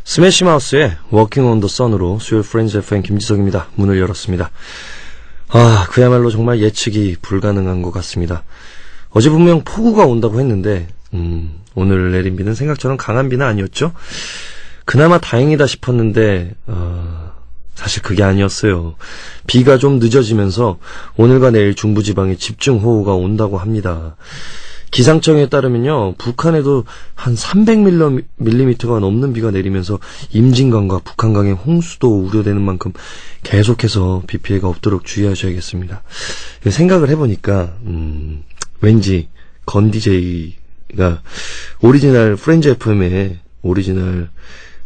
스매시 마우스의 Walking on the Sun으로 수요일 프렌즈 FM 김지석입니다. 문을 열었습니다. 그야말로 정말 예측이 불가능한 것 같습니다. 어제 분명 폭우가 온다고 했는데 오늘 내린 비는 생각처럼 강한 비는 아니었죠? 그나마 다행이다 싶었는데 사실 그게 아니었어요. 비가 좀 늦어지면서 오늘과 내일 중부지방에 집중호우가 온다고 합니다. 기상청에 따르면요, 북한에도 한 300mm가 넘는 비가 내리면서 임진강과 북한강의 홍수도 우려되는 만큼 계속해서 비 피해가 없도록 주의하셔야겠습니다. 생각을 해보니까 왠지 건디제이가 오리지널 프렌즈 FM에 오리지널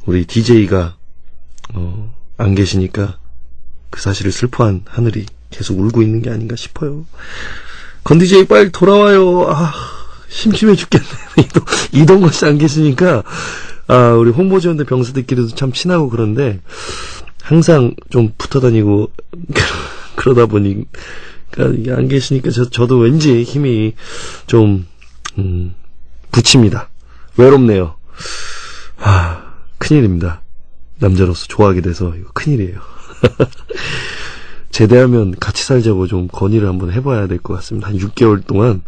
우리 DJ가 안 계시니까 그 사실을 슬퍼한 하늘이 계속 울고 있는 게 아닌가 싶어요. 건디제이 빨리 돌아와요. 심심해 죽겠네. 이동건 씨 안 계시니까, 우리 홍보지원대 병사들끼리도 참 친하고 그런데, 항상 좀 붙어 다니고, 그러다 보니까, 이게 안 계시니까 저도 왠지 힘이 좀, 붙입니다. 외롭네요. 큰일입니다. 남자로서 좋아하게 돼서, 이거 큰일이에요. 제대하면 같이 살자고 좀 건의를 한번 해봐야 될 것 같습니다. 한 6개월 동안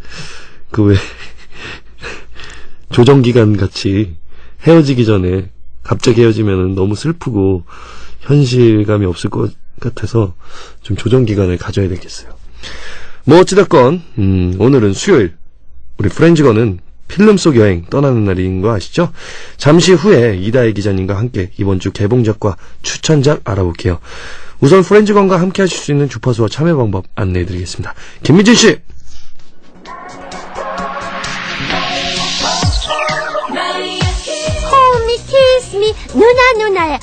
조정기간 같이 헤어지기 전에 갑자기 헤어지면 너무 슬프고 현실감이 없을 것 같아서 좀 조정기간을 가져야 되겠어요. 뭐 어찌됐건 오늘은 수요일, 우리 프렌즈건은 필름 속 여행 떠나는 날인 거 아시죠? 잠시 후에 이다혜 기자님과 함께 이번 주 개봉작과 추천작 알아볼게요. 우선 프렌즈건과 함께 하실 수 있는 주파수와 참여 방법 안내해드리겠습니다. 김미진 씨! 홈이 키스미 누나의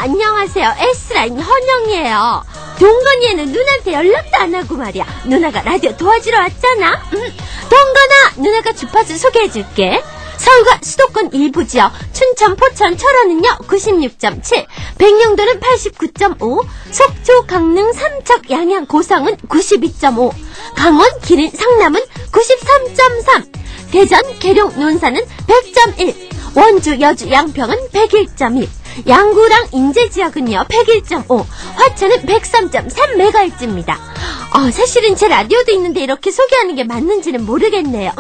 안녕하세요. S라인 헌영이에요. 동건이에는 누나한테 연락도 안 하고 말이야. 누나가 라디오 도와주러 왔잖아. 동건아, 누나가 주파수 소개해줄게. 서울과 수도권 일부 지역, 춘천, 포천, 철원은요 96.7, 백령도는 89.5, 속초, 강릉, 삼척, 양양, 고성은 92.5, 강원, 기린, 상남은 93.3, 대전, 계룡, 논산은 100.1, 원주, 여주, 양평은 101.1, 양구랑 인제 지역은요 101.5, 화천은 103.3MHz입니다. 사실은 제 라디오도 있는데 이렇게 소개하는 게 맞는지는 모르겠네요.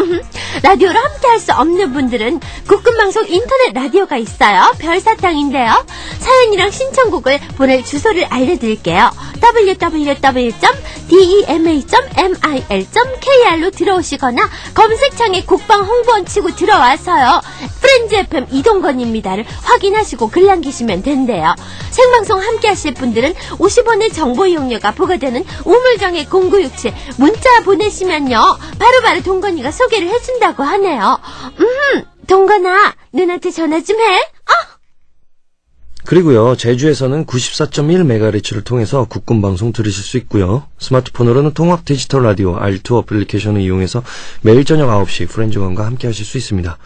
라디오로 함께 할 수 없는 분들은 국군방송 인터넷 라디오가 있어요. 별사탕인데요. 사연이랑 신청곡을 보낼 주소를 알려드릴게요. www.dema.mil.kr로 들어오시거나 검색창에 국방 홍보원 치고 들어와서요. 프렌즈 FM 이동건입니다를 확인하시고 글 남기시면 된대요. 생방송 함께 하실 분들은 50원의 정보 이용료가 부과되는 우물정의 0967 문자 보내시면요 바로바로 동건이가 소개를 해준다고 하네요. 동건아, 누나한테 전화 좀 해. 그리고요, 제주에서는 94.1MHz를 통해서 국군방송 들으실 수 있고요. 스마트폰으로는 통합 디지털 라디오 R2 어플리케이션을 이용해서 매일 저녁 9시 프렌즈건과 함께 하실 수 있습니다.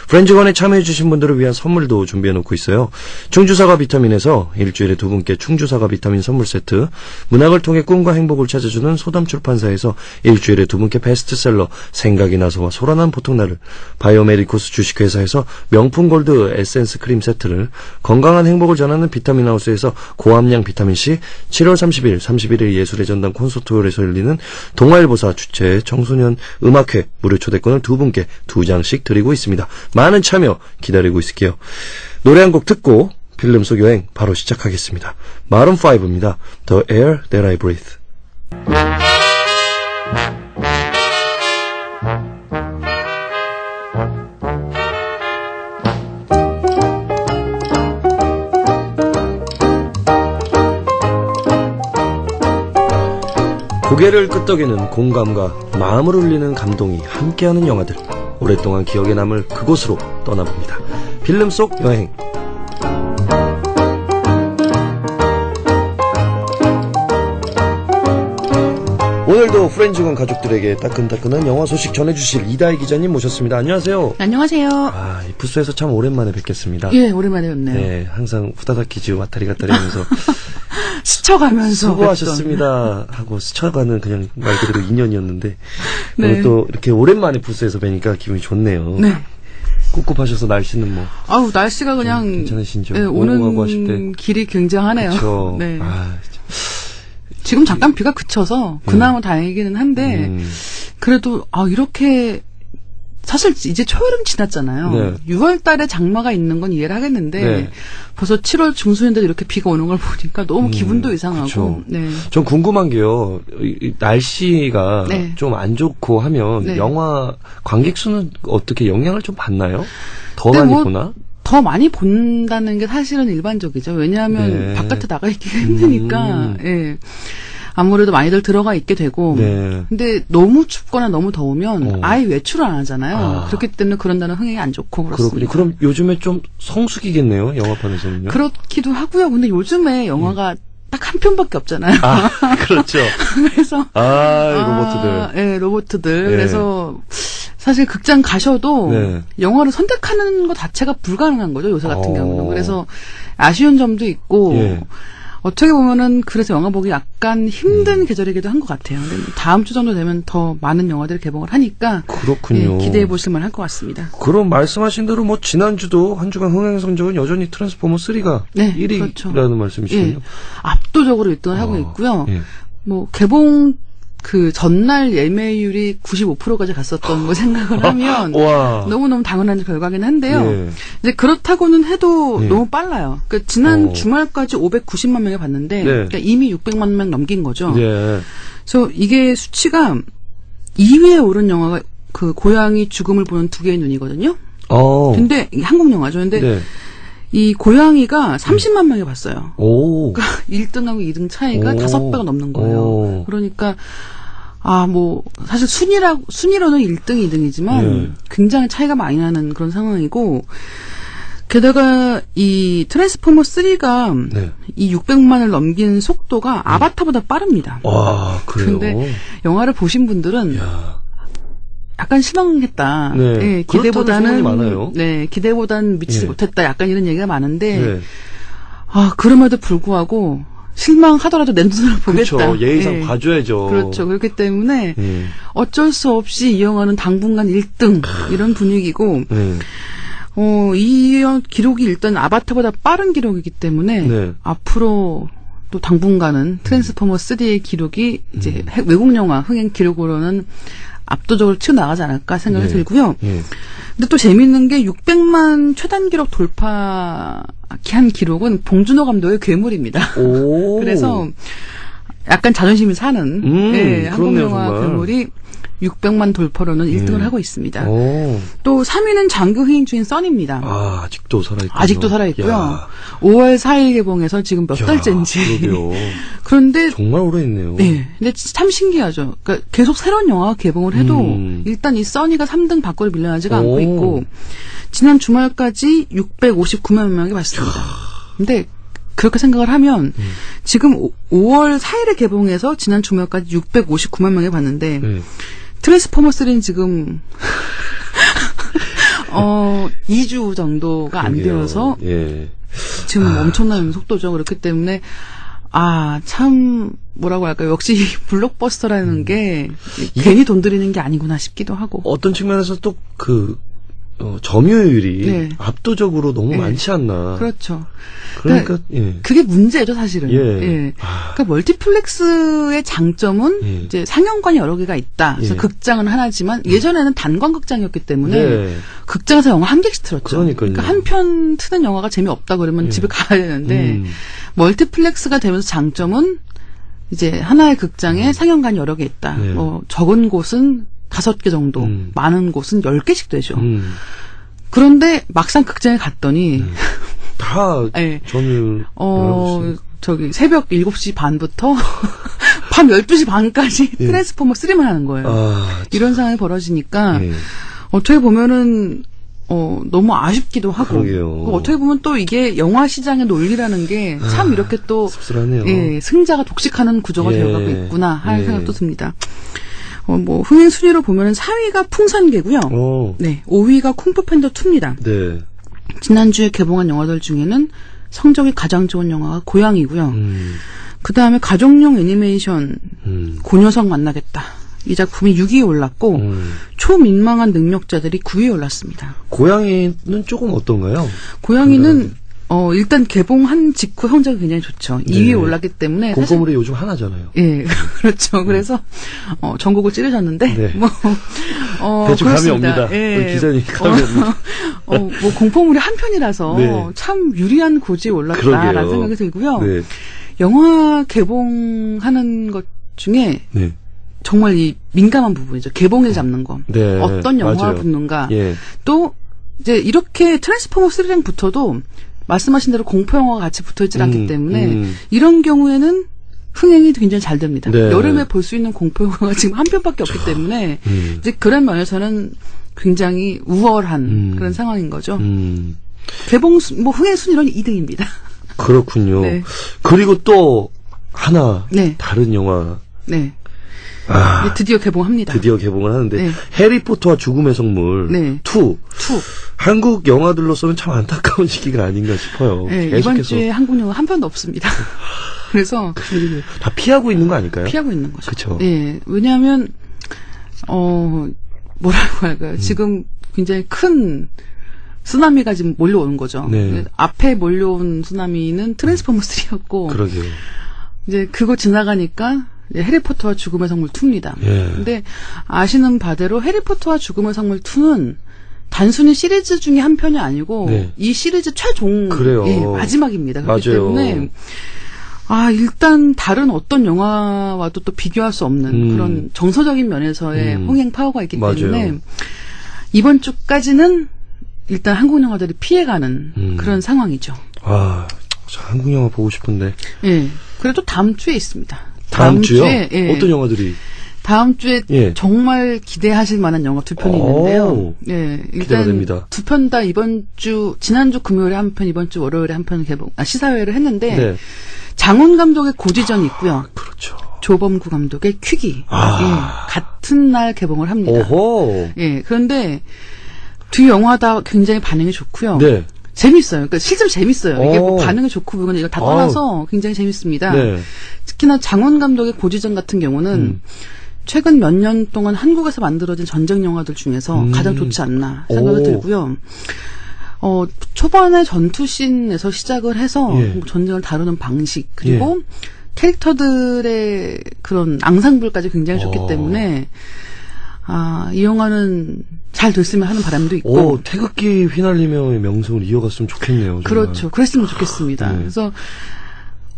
프렌즈건에 참여해주신 분들을 위한 선물도 준비해놓고 있어요. 충주사과 비타민에서 일주일에 2분께 충주사과 비타민 선물 세트, 문학을 통해 꿈과 행복을 찾아주는 소담출판사에서 일주일에 2분께 베스트셀러 생각이 나서와 소란한 보통날을, 바이오메디코스 주식회사에서 명품 골드 에센스 크림 세트를, 건강한 행복을 전하는 비타민 하우스에서 고함량 비타민C, 7월 30일, 31일 예술의 전당 콘서트홀에서 열리는 동아일보사 주최 청소년 음악회 무료 초대권을 2분께 2장씩 드리고 있습니다. 많은 참여 기다리고 있을게요. 노래 한 곡 듣고 필름 속 여행 바로 시작하겠습니다. 마룬5입니다. The Air That I Breathe. 고개를 끄덕이는 공감과 마음을 울리는 감동이 함께하는 영화들, 오랫동안 기억에 남을 그곳으로 떠나봅니다. 필름 속 여행. 오늘도 프렌즈건 가족들에게 따끈따끈한 영화 소식 전해주실 이다혜 기자님 모셨습니다. 안녕하세요. 안녕하세요. 이 부스에서 참 오랜만에 뵙겠습니다. 예, 오랜만에 뵙네요. 네, 항상 후다닥 퀴즈 왔다리 갔다리 하면서 스쳐가면서 수고하셨습니다 하고 스쳐가는 그냥 말 그대로 인연이었는데 네. 오늘 또 이렇게 오랜만에 부스에서 뵈니까 기분이 좋네요. 네. 꿉꿉하셔서 날씨는 뭐. 아우, 날씨가 그냥. 괜찮으신죠? 네, 오고 오는 가고 하실 때. 길이 굉장하네요. 그쵸. 네. 진짜. 지금 잠깐 비가 그쳐서 그나마 다행이기는 한데, 그래도, 이렇게, 사실 이제 초여름 지났잖아요. 네. 6월 달에 장마가 있는 건 이해를 하겠는데, 네. 벌써 7월 중순인데 이렇게 비가 오는 걸 보니까 너무 기분도 이상하고, 그쵸. 네. 전 궁금한 게요. 이 날씨가 네. 좀 안 좋고 하면 네. 영화 관객 수는 어떻게 영향을 좀 받나요? 더 네, 많이 뭐, 보나? 더 많이 본다는 게 사실은 일반적이죠. 왜냐하면 네. 바깥에 나가 있기가 힘드니까, 예. 아무래도 많이들 들어가 있게 되고, 네. 근데 너무 춥거나 너무 더우면 어. 아예 외출을 안 하잖아요. 아. 그렇기 때문에 그런 데는 흥행이 안 좋고 그렇습니다. 그렇군요. 그럼 요즘에 좀 성수기겠네요, 영화판에서는요? 그렇기도 하고요. 근데 요즘에 영화가 딱 한 편밖에 없잖아요. 그렇죠. 그래서 로봇들. 예, 로봇들. 네. 그래서 사실 극장 가셔도 네. 영화를 선택하는 것 자체가 불가능한 거죠, 요새 같은 어. 경우는. 그래서 아쉬운 점도 있고 예. 어떻게 보면은 그래서 영화 보기 약간 힘든 계절이기도 한 것 같아요. 근데 다음 주 정도 되면 더 많은 영화들이 개봉을 하니까 그렇군요. 예, 기대해 보실 만할 것 같습니다. 그럼 말씀하신 대로 뭐 지난주도 한 주간 흥행 성적은 여전히 트랜스포머 3가 네, 1위라는 그렇죠. 말씀이시군요. 예, 압도적으로 1등을 하고 있고요. 예. 뭐 개봉 그 전날 예매율이 95%까지 갔었던 거 생각을 하면 와. 너무너무 당연한 결과긴 한데요. 예. 이제 그렇다고는 해도 예. 너무 빨라요. 그러니까 지난 어. 주말까지 590만 명이 봤는데 네. 그러니까 이미 600만 명 넘긴 거죠. 예. 그래서 이게 수치가 2위에 오른 영화가 그 고양이 죽음을 보는 두 개의 눈이거든요. 근데 이게 한국 영화죠. 근데 네. 이 고양이가 30만 명이 봤어요. 오. 그러니까 1등하고 2등 차이가 오. 5배가 넘는 거예요. 오. 그러니까 뭐 사실 순위로는 1등, 2등이지만 예. 굉장히 차이가 많이 나는 그런 상황이고 게다가 이 트랜스포머 3가 네. 이 600만을 넘긴 속도가 아바타보다 빠릅니다. 와, 그래요. 근데 영화를 보신 분들은 야. 약간 실망했다. 네. 예, 그렇다는 소문이 많아요. 네, 기대보다는 미치지 예. 못했다. 약간 이런 얘기가 많은데 네. 그럼에도 불구하고 실망하더라도 내 눈으로 보겠다. 그렇죠. 예의상 예. 봐줘야죠. 그렇죠. 그렇기 때문에 예. 어쩔 수 없이 이 영화는 당분간 1등 이런 분위기고 네. 이 기록이 일단 아바타보다 빠른 기록이기 때문에 네. 앞으로 또 당분간은 트랜스포머 3의 기록이 이제 외국 영화 흥행 기록으로는 압도적으로 튀어나가지 않을까 생각이 네. 들고요. 예. 근데 또 재밌는 게 600만 최단 기록 돌파한 기록은 봉준호 감독의 괴물입니다. 오. 그래서 약간 자존심이 사는 한국 그렇네요, 영화 정말. 괴물이 600만 돌파로는 1등을 하고 있습니다. 오. 또 3위는 장기 흥행 중인 써니입니다. 아직도 살아있군요. 아직도 살아있고요. 야. 5월 4일 개봉해서 지금 몇 야, 달째인지. 그러게요. 그런데 정말 오래 있네요. 네, 근데 참 신기하죠. 그러니까 계속 새로운 영화가 개봉을 해도 일단 이 써니가 3등 밖으로 밀려나지가 않고 오. 있고 지난 주말까지 659만 명이 봤습니다. 근데 그렇게 생각을 하면 지금 5월 4일에 개봉해서 지난 주말까지 659만 명이 봤는데 네. 트랜스포머 3는 지금 2주 정도가 안 그러게요. 되어서 예. 지금 엄청난 속도죠. 그렇기 때문에 참 뭐라고 할까요? 역시 블록버스터라는 게 괜히 돈 들이는 게 아니구나 싶기도 하고. 어떤 측면에서 또 점유율이 네. 압도적으로 너무 네. 많지 않나. 그렇죠. 그러니까 예. 그게 문제죠, 사실은. 예. 그러니까 멀티플렉스의 장점은 예. 이제 상영관이 여러 개가 있다. 그래서 예. 극장은 하나지만 예전에는 단관 극장이었기 때문에 네. 극장에서 영화 한 개씩 틀었죠. 그러니까요. 그러니까 한 편 트는 영화가 재미없다 그러면 집에 가야 되는데 멀티플렉스가 되면서 장점은 이제 하나의 극장에 상영관이 여러 개 있다. 네. 뭐 적은 곳은 5개 정도, 많은 곳은 10개씩 되죠. 그런데 막상 극장에 갔더니 다 예. 점유율 저기 새벽 7시 반부터 밤 12시 반까지 예. 트랜스포머 3만 하는 거예요. 이런 상황이 벌어지니까 예. 어떻게 보면은 너무 아쉽기도 하고 그러게요. 어떻게 보면 또 이게 영화 시장의 논리라는 게 참 이렇게 또 씁쓸하네요. 예, 승자가 독식하는 구조가 예. 되어가고 있구나 하는 예. 생각도 듭니다. 뭐 흥행 순위로 보면은 4위가 풍산개고요. 네, 5위가 쿵푸팬더 2입니다. 네. 지난주에 개봉한 영화들 중에는 성적이 가장 좋은 영화가 고양이고요. 그 다음에 가족용 애니메이션 고녀석 만나겠다. 이 작품이 6위에 올랐고 초민망한 능력자들이 9위에 올랐습니다. 고양이는 조금 어떤가요? 고양이는 일단 개봉한 직후 성적이 굉장히 좋죠. 2위에 올랐기 때문에 공포물이 요즘 하나잖아요. 예, 그렇죠. 그래서 전국을 찌르셨는데 네. 그렇습니다. 대충 감이 옵니다. 예. 우리 기자님 감이 옵니다. 뭐 공포물이 한 편이라서 네. 참 유리한 고지에 올랐다라는 그러게요. 생각이 들고요. 네. 영화 개봉하는 것 중에 네. 정말 이 민감한 부분이죠. 개봉일 잡는 거. 네. 어떤 영화가 맞아요. 붙는가. 예. 또 이제 이렇게 트랜스포머 3랑 붙어도 말씀하신 대로 공포 영화가 같이 붙어있지 않기 때문에 이런 경우에는 흥행이 굉장히 잘 됩니다. 네. 여름에 볼 수 있는 공포 영화가 지금 한 편밖에 없기 때문에 이제 그런 면에서는 굉장히 우월한 그런 상황인 거죠. 개봉 흥행 순위로는 2등입니다. 그렇군요. 네. 그리고 또 하나 네. 다른 영화 네. 아, 이제 드디어 개봉합니다. 드디어 개봉을 하는데 네. 해리포터와 죽음의 성물 네. 2. 한국 영화들로서는 참 안타까운 시기가 아닌가 싶어요. 네, 이번 계속해서 주에 한국 영화 한 편도 없습니다. 그래서 다 피하고 있는 거 아닐까요? 피하고 있는 거죠. 그쵸. 예, 왜냐하면 뭐라고 할까요? 지금 굉장히 큰 쓰나미가 지금 몰려오는 거죠. 네. 앞에 몰려온 쓰나미는 트랜스포머 3였고, 그러게요. 이제 그거 지나가니까 이제 해리포터와 죽음의 성물 2입니다. 예. 근데 아시는 바대로 해리포터와 죽음의 성물 2는 단순히 시리즈 중에 한 편이 아니고 네. 이 시리즈 최종 그래요. 예, 마지막입니다. 그렇기 맞아요. 때문에 일단 다른 어떤 영화와도 또 비교할 수 없는 그런 정서적인 면에서의 흥행 파워가 있기 맞아요. 때문에 이번 주까지는 일단 한국 영화들이 피해가는 그런 상황이죠. 저 한국 영화 보고 싶은데. 예. 그래도 다음 주에 있습니다. 다음 주요? 예. 어떤 영화들이? 다음 주에 예. 정말 기대하실 만한 영화 2편이 있는데요. 예. 기대가 일단 됩니다. 2편 다 지난주 금요일에 한 편, 이번 주 월요일에 한 편 시사회를 했는데 네. 장훈 감독의 고지전이 있고요. 그렇죠. 조범구 감독의 퀴기. 예. 같은 날 개봉을 합니다. 오호. 예. 그런데 두 영화 다 굉장히 반응이 좋고요. 네. 재밌어요. 그러니까 실제로 재밌어요. 이게 뭐 오. 반응이 좋고 그건 이걸 다 떠나서 굉장히 재밌습니다. 네. 특히나 장원 감독의 고지전 같은 경우는 최근 몇 년 동안 한국에서 만들어진 전쟁 영화들 중에서 가장 좋지 않나 생각이 오. 들고요. 초반에 전투씬에서 시작을 해서 예. 뭐 전쟁을 다루는 방식 그리고 캐릭터들의 그런 앙상블까지 굉장히 좋기 때문에 이 영화는 잘 됐으면 하는 바람도 있고. 태극기 휘날리며의 명성을 이어갔으면 좋겠네요. 정말. 그렇죠. 그랬으면 좋겠습니다. 네. 그래서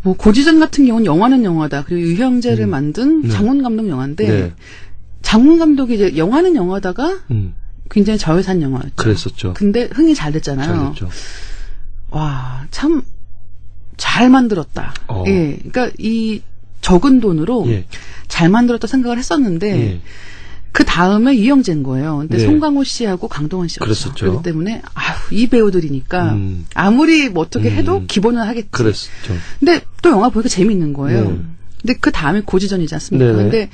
뭐 고지전 같은 경우는 영화는 영화다. 그리고 유형제를 만든 장훈 감독 영화인데 네. 장훈 감독이 이제 영화는 영화다가 굉장히 저예산 영화였죠. 그랬었죠. 근데 흥이 잘 됐잖아요. 잘 됐죠. 와, 참 잘 만들었다. 예. 그러니까 이 적은 돈으로 예. 잘 만들었다 생각을 했었는데 예. 그 다음에 이영재인 거예요. 근데 네. 송강호 씨하고 강동원 씨였죠. 그랬었죠. 그렇기 때문에 이 배우들이니까 아무리 뭐 어떻게 해도 기본은 하겠지. 그랬었죠. 근데 또 영화 보니까 재미있는 거예요. 네. 근데 그 다음에 고지전이지 않습니까? 네네. 근데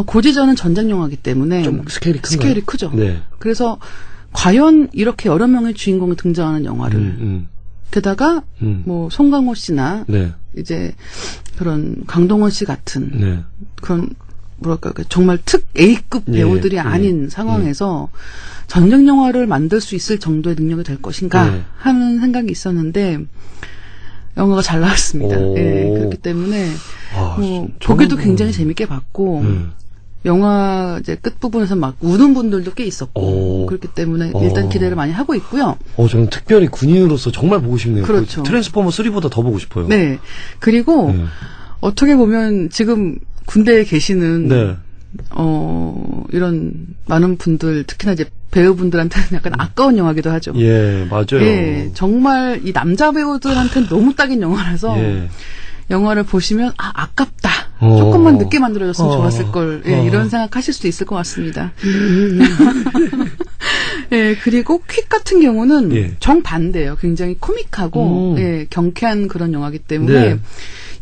고지전은 전쟁 영화이기 때문에 좀 스케일이 큰가요? 스케일이 크죠. 네. 그래서 과연 이렇게 여러 명의 주인공이 등장하는 영화를 게다가 뭐 송강호 씨나 네. 이제 그런 강동원 씨 같은 네. 그런 뭐랄까 정말 특 A급 배우들이 아닌 상황에서 전쟁 영화를 만들 수 있을 정도의 능력이 될 것인가 하는 생각이 있었는데 영화가 잘 나왔습니다. 예, 그렇기 때문에 뭐 보기도 굉장히 재밌게 봤고 영화 이제 끝 부분에서 막 우는 분들도 꽤 있었고 그렇기 때문에 일단 기대를 많이 하고 있고요. 저는 특별히 군인으로서 정말 보고 싶네요. 그렇죠. 트랜스포머 3보다 더 보고 싶어요. 네. 그리고 어떻게 보면 지금 군대에 계시는 네. 이런 많은 분들 특히나 이제 배우분들한테는 약간 아까운 영화기도 하죠. 예, 맞아요. 예, 정말 이 남자 배우들한테는 너무 딱인 영화라서 영화를 보시면 아깝다. 조금만 늦게 만들어졌으면 좋았을 걸. 예, 이런 생각하실 수도 있을 것 같습니다. 예, 그리고 퀵 같은 경우는 정반대예요. 굉장히 코믹하고 경쾌한 그런 영화이기 때문에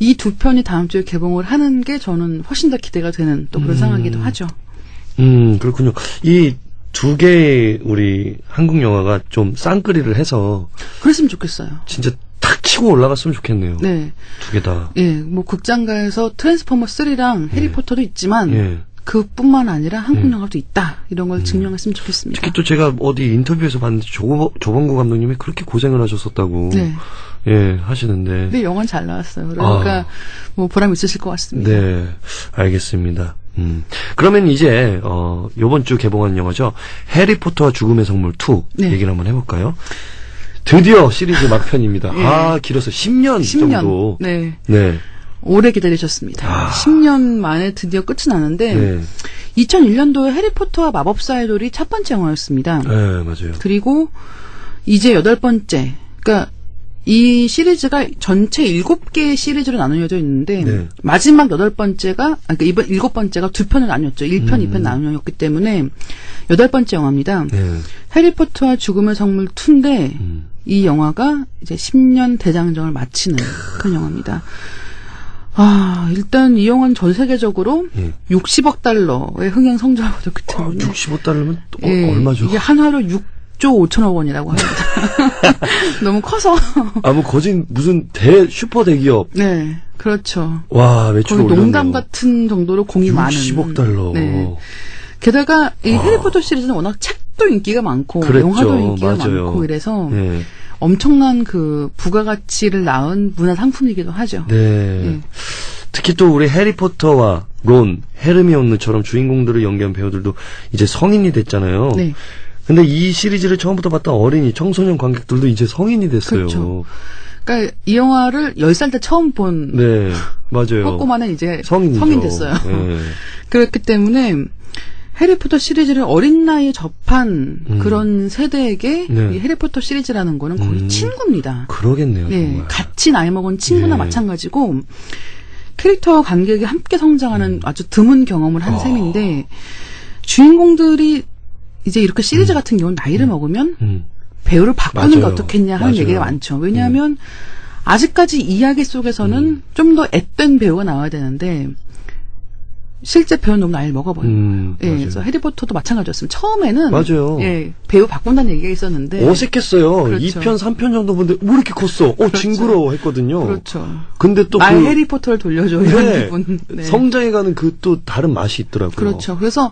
이 두 편이 다음 주에 개봉을 하는 게 저는 훨씬 더 기대가 되는 또 그런 상황이기도 하죠. 그렇군요. 이 두 개의 우리 한국 영화가 좀 쌍끌이를 해서 그랬으면 좋겠어요. 진짜 탁 치고 올라갔으면 좋겠네요. 네. 두 개 다. 예, 뭐 극장가에서 트랜스포머 3랑 해리포터도 있지만 그뿐만 아니라 한국 영화도 있다. 이런 걸 증명했으면 좋겠습니다. 특히 또 제가 어디 인터뷰에서 봤는데 조범구 감독님이 그렇게 고생을 하셨었다고 네. 예, 하시는데. 근데 영화는 잘 나왔어요. 그러니까 뭐 보람 있으실 것 같습니다. 네, 알겠습니다. 그러면 이제 요번 주 개봉한 영화죠. 해리포터와 죽음의 성물 2 네. 얘기를 한번 해볼까요? 드디어 시리즈 막편입니다. 네. 아, 길어서 10년 정도. 네. 네. 오래 기다리셨습니다. 10년 만에 드디어 끝이 나는데 네. 2001년도에 해리포터와 마법사의 돌이 첫 번째 영화였습니다. 네, 맞아요. 그리고 이제 8번째. 그러니까 이 시리즈가 전체 7개의 시리즈로 나누어져 있는데 네. 마지막 8번째가 그러니까 이번 7번째가 두 편을 나뉘었죠. 1편, 2편 나뉘었기 때문에 8번째 영화입니다. 네. 해리포터와 죽음의 성물 2인데 이 영화가 이제 10년 대장정을 마치는 그런 영화입니다. 아, 일단 이 영화는 전 세계적으로 60억 달러의 흥행 성적을 거뒀기 때문에 65달러면 예, 얼마죠? 이게 한화로 6조 5천억 원이라고 합니다. 너무 커서. 뭐 거진 무슨 슈퍼 대기업. 네, 그렇죠. 와, 매출 거의 올렸네요. 농담 같은 정도로 공이 많은. 60억 달러. 네. 게다가 이 해리포터 시리즈는 워낙 책도 인기가 많고 그랬죠. 영화도 인기가 맞아요. 많고 이래서 네. 엄청난 그 부가가치를 낳은 문화 상품이기도 하죠. 네. 예. 특히 또 우리 해리포터와 론, 헤르미온느처럼 주인공들을 연기한 배우들도 이제 성인이 됐잖아요. 네. 근데 이 시리즈를 처음부터 봤던 어린이, 청소년 관객들도 이제 성인이 됐어요. 그렇죠. 그러니까 이 영화를 10살 때 처음 본 네, 맞아요. 꼬꼬마는 이제 성인이죠. 성인 됐어요. 네. 그렇기 때문에 해리포터 시리즈를 어린 나이에 접한 그런 세대에게 네. 이 해리포터 시리즈라는 거는 거의 친구입니다. 그러게네요. 예, 정말. 같이 나이 먹은 친구나 예. 마찬가지고 캐릭터와 관객이 함께 성장하는 아주 드문 경험을 한 셈인데 주인공들이 이제 이렇게 시리즈 같은 경우는 나이를 먹으면 배우를 바꾸는 게 맞아요. 어떻겠냐 하는 맞아요. 얘기가 많죠. 왜냐하면 아직까지 이야기 속에서는 좀 더 앳된 배우가 나와야 되는데 실제 배우는 너무 나이를 먹어버려요. 예, 맞아요. 그래서 해리포터도 마찬가지였습니다. 처음에는 맞아요. 예, 배우 바꾼다는 얘기가 있었는데 어색했어요. 그렇죠. 2편, 3편 정도 보는데 왜 이렇게 컸어? 징그러워 했거든요. 그렇죠. 근데 또 나의 해리포터를 돌려줘 이런 네, 기분. 네. 성장해가는 그 또 다른 맛이 있더라고요. 그렇죠. 그래서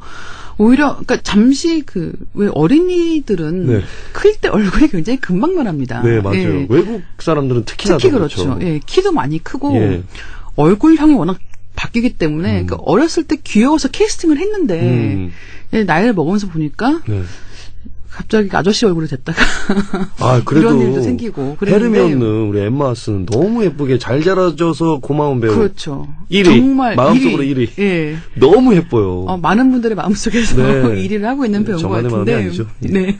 오히려 그러니까 잠시 왜 어린이들은 네. 클 때 얼굴이 굉장히 금방 변합니다. 네, 맞아요. 예. 외국 사람들은 특히나 특히 더 그렇죠. 예, 키도 많이 크고 예. 얼굴형이 워낙 바뀌기 때문에 그러니까 어렸을 때 귀여워서 캐스팅을 했는데 예, 나이를 먹으면서 보니까 네. 갑자기 아저씨 얼굴이 됐다가 아, 그래도 이런 일도 생기고 그랬는데 헤르미온느 우리 엠마 왓슨은 너무 예쁘게 잘 자라줘서 고마운 배우. 그렇죠. 1위. 정말 마음속으로 1위. 예. 너무 예뻐요. 많은 분들의 마음속에서 네. 1위를 하고 있는 배우인 것 저만의 같은데. 마음이 아니죠. 예. 네.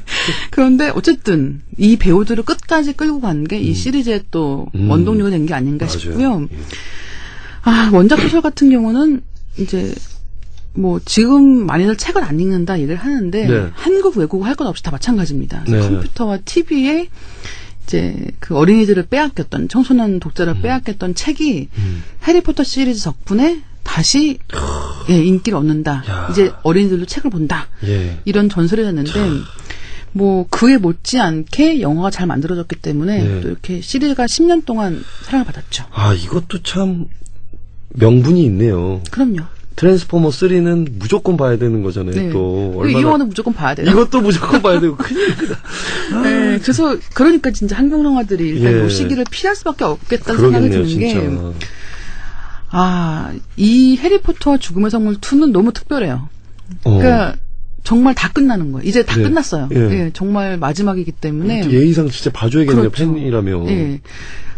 그런데 어쨌든 이 배우들을 끝까지 끌고 간 게 이 시리즈의 또 원동력이 된 게 아닌가 맞아요. 싶고요. 예. 아, 원작 소설 같은 경우는 이제 뭐 지금 많이들 책을 안 읽는다 얘기를 하는데 네. 한국 외국 할 것 없이 다 마찬가지입니다. 네. 컴퓨터와 TV에 이제 그 어린이들을 빼앗겼던 청소년 독자를 빼앗겼던 책이 해리포터 시리즈 덕분에 다시 예, 인기를 얻는다. 야. 이제 어린이들도 책을 본다. 예. 이런 전설이 됐는데 뭐 그에 못지않게 영화가 잘 만들어졌기 때문에 네. 또 이렇게 시리즈가 10년 동안 사랑을 받았죠. 아, 이것도 참 명분이 있네요. 그럼요. 트랜스포머 3는 무조건 봐야 되는 거잖아요. 네. 또 이 얼마나 영화는 무조건 봐야 돼요. 이것도 무조건 봐야 되고 큰일입니다. 네, 그래서 그러니까 진짜 한국 영화들이 일단 예. 이 시기를 피할 수밖에 없겠다는 생각이 그러겠네요, 드는 진짜. 게 이 해리포터와 죽음의 성물 2는 너무 특별해요. 그러니까 정말 다 끝나는 거예요. 이제 다 네. 끝났어요. 예. 예, 정말 마지막이기 때문에 예의상 진짜 봐줘야겠네요. 그렇죠. 팬이라면. 예.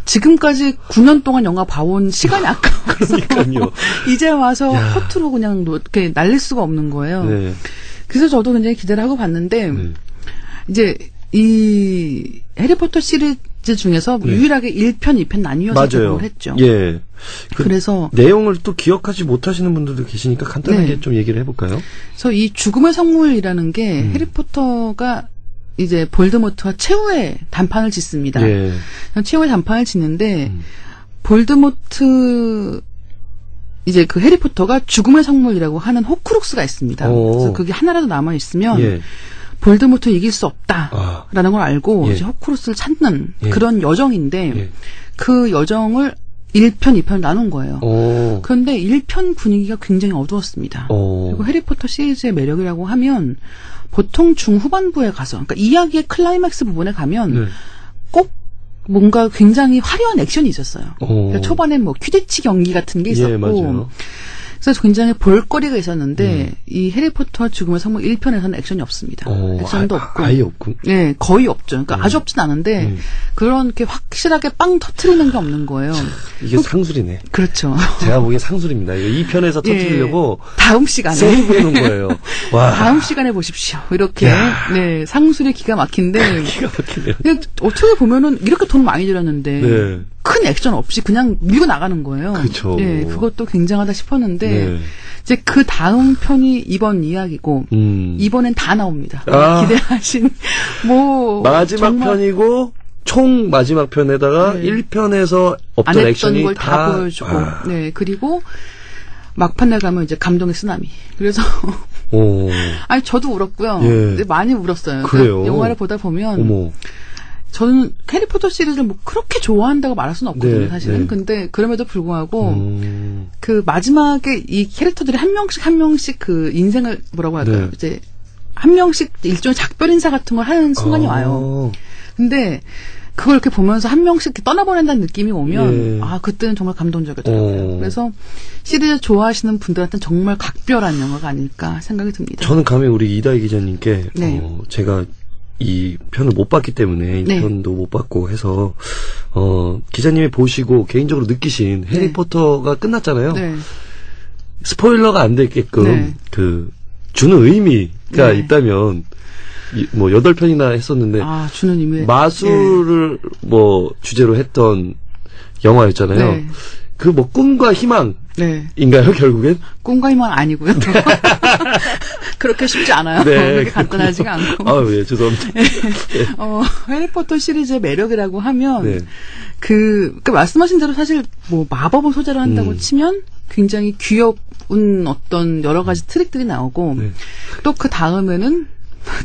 지금까지 9년 동안 영화 봐온 시간이 아까워서 그러니까요. 이제 와서 야. 허투루 그냥 이렇게 날릴 수가 없는 거예요. 네. 그래서 저도 굉장히 기대를 하고 봤는데 이제 이 해리포터 시리즈 중에서 유일하게 1편, 2편 나뉘어서 맞아요. 개봉을 했죠. 예. 그래서 내용을 또 기억하지 못하시는 분들도 계시니까 간단하게 네. 좀 얘기를 해볼까요? 그래서 이 죽음의 성물이라는 게 해리포터가 이제 볼드모트와 최후의 단판을 짓습니다. 예. 최후의 단판을 짓는데 볼드모트 이제 그 해리포터가 죽음의 성물이라고 하는 호크룩스가 있습니다. 오. 그래서 그게 하나라도 남아 있으면 예. 볼드모트 이길 수 없다라는 걸 알고 예. 이제 호크룩스를 찾는 예. 그런 여정인데 예. 그 여정을 1편, 2편 나눈 거예요. 오. 그런데 1편 분위기가 굉장히 어두웠습니다. 오. 그리고 해리포터 시리즈의 매력이라고 하면 보통 중후반부에 가서, 그러니까 이야기의 클라이맥스 부분에 가면 네. 꼭 뭔가 굉장히 화려한 액션이 있었어요. 그러니까 초반에 뭐 퀴디치 경기 같은 게 있었고, 예, 맞아요. 그래서 굉장히 볼거리가 있었는데 이 해리포터 죽음의 성물 1편에서는 액션이 없습니다. 액션도 없고, 아예 없고. 네, 거의 없죠. 그러니까 아주 없진 않은데 그런 게 확실하게 빵 터트리는 게 없는 거예요. 이게 상술이네. 그렇죠. 제가 보기엔 상술입니다. 이거 2편에서 터뜨리려고 다음 시간에 세이브 해놓은 거예요. 와. 다음 시간에 보십시오. 이렇게 네 상술이 기가 막힌데 기가 막히네요. 근데 어떻게 보면은 이렇게 돈 많이 들였는데 네. 큰 액션 없이 그냥 밀고 나가는 거예요. 그쵸. 네, 그것도 굉장하다 싶었는데 네. 이제 그 다음 편이 이번 이야기고 이번엔 다 나옵니다. 아. 기대하신 뭐 마지막 정말 편이고 총 마지막 편에다가 네. 1편에서 안 없던 했던 액션이 걸 다 보여주고 네 그리고 막판에 가면 이제 감동의 쓰나미. 그래서 오. 아니 저도 울었고요. 예. 근데 많이 울었어요. 그래요? 그러니까 영화를 보다 보면 어머. 저는 해리포터 시리즈를 뭐 그렇게 좋아한다고 말할 수는 없거든요, 네, 사실은. 네. 근데 그럼에도 불구하고 그 마지막에 이 캐릭터들이 한 명씩 그 인생을 뭐라고 할까요? 네. 이제 한 명씩 일종의 작별 인사 같은 걸 하는 순간이 와요. 근데 그걸 이렇게 보면서 한 명씩 이렇게 떠나보낸다는 느낌이 오면 예. 아 그때는 정말 감동적이더라고요. 그래서 시리즈 좋아하시는 분들한테는 정말 각별한 영화가 아닐까 생각이 듭니다. 저는 감히 우리 이다희 기자님께 네. 제가 이 편을 못 봤기 때문에 이 네. 편도 못 봤고 해서 기자님이 보시고 개인적으로 느끼신 해리포터가 끝났잖아요. 네. 스포일러가 안 되게끔 네. 그 주는 의미가 네. 있다면 뭐 8편이나 했었는데 아 주는 의미 마술을 뭐 주제로 했던 영화였잖아요. 네. 그 뭐 꿈과 희망 네. 인가요, 결국엔? 꿈과 희망은 아니고요. 그렇게 쉽지 않아요. 네, 그렇게 간단하지가 않고. 아, 예, 죄송합니다. 해리포터 시리즈의 매력이라고 하면, 네. 그 말씀하신 대로 사실 뭐 마법을 소재로 한다고 치면 굉장히 귀여운 어떤 여러 가지 트릭들이 나오고, 네. 또 그 다음에는